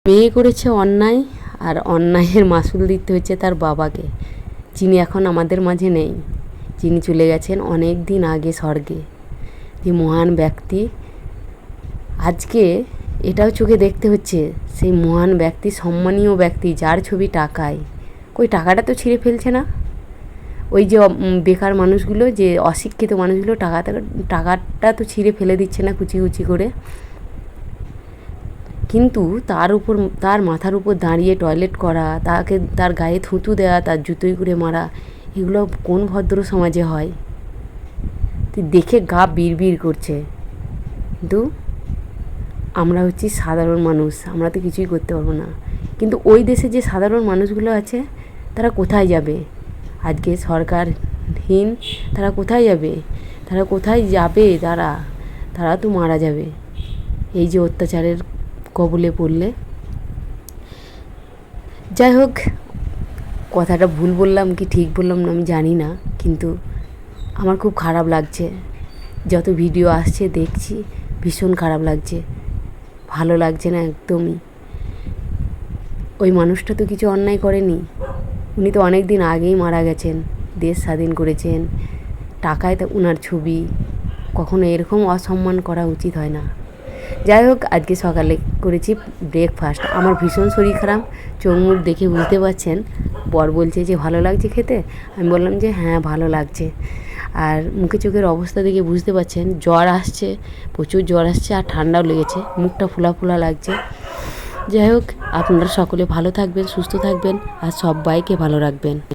মেয়ে করেছে অন্যায়, আর অন্যায়ের মাসুল দিতে হচ্ছে তার বাবাকে, যিনি এখন আমাদের মাঝে নেই, যিনি চলে গেছেন অনেক দিন আগে স্বর্গে। যে মহান ব্যক্তি, আজকে এটাও চোখে দেখতে হচ্ছে সেই মহান ব্যক্তি, সম্মানীয় ব্যক্তি যার ছবি টাকায়, কই টাকাটা তো ছিঁড়ে ফেলছে না। ওই যে বেকার মানুষগুলো, যে অশিক্ষিত মানুষগুলো টাকাটা তো ছিঁড়ে ফেলে দিচ্ছে না কুচি কুচি করে, কিন্তু তার মাথার উপর দাঁড়িয়ে টয়লেট করা, তার গায়ে থুতু দেওয়া, তার জুতোই করে মারা, এগুলো কোন ভদ্র সমাজে হয়? দেখে গা বিড়বিড় করছে। কিন্তু আমরা হচ্ছি সাধারণ মানুষ, আমরা তো কিছুই করতে পারবো না। কিন্তু ওই দেশে যে সাধারণ মানুষগুলো আছে, তারা কোথায় যাবে? আজকে সরকারহীন তারা কোথায় যাবে? তারা তো মারা যাবে এই যে অত্যাচারের কবলে পড়লে। যাই হোক, কথাটা ভুল বললাম কি ঠিক বললাম না আমি জানি না, কিন্তু আমার খুব খারাপ লাগছে। যত ভিডিও আসছে দেখছি, ভীষণ খারাপ লাগছে, ভালো লাগছে না একদমই। ওই মানুষটা তো কিছু অন্যায় করেনি, উনি তো অনেক দিন আগেই মারা গেছেন, দেশ স্বাধীন করেছেন, টাকায় তো ওনার ছবি। কখনো এরকম অসম্মান করা উচিত হয় না। যাই হোক, আজকে সকালে করেছি ব্রেকফাস্ট। আমার ভীষণ শরীর খারাপ, চোখ মুখ দেখে বুঝতে পারছেন। বর বলছে যে ভালো লাগছে খেতে, আমি বললাম যে হ্যাঁ ভালো লাগছে। আর মুখে চোখের অবস্থা দেখে বুঝতে পারছেন জ্বর আসছে, প্রচুর জ্বর আসছে, আর ঠান্ডাও লেগেছে, মুখটা ফোলা ফোলা লাগছে। যাই হোক, আপনারা সকলে ভালো থাকবেন, সুস্থ থাকবেন, আর সবাইকে ভালো রাখবেন।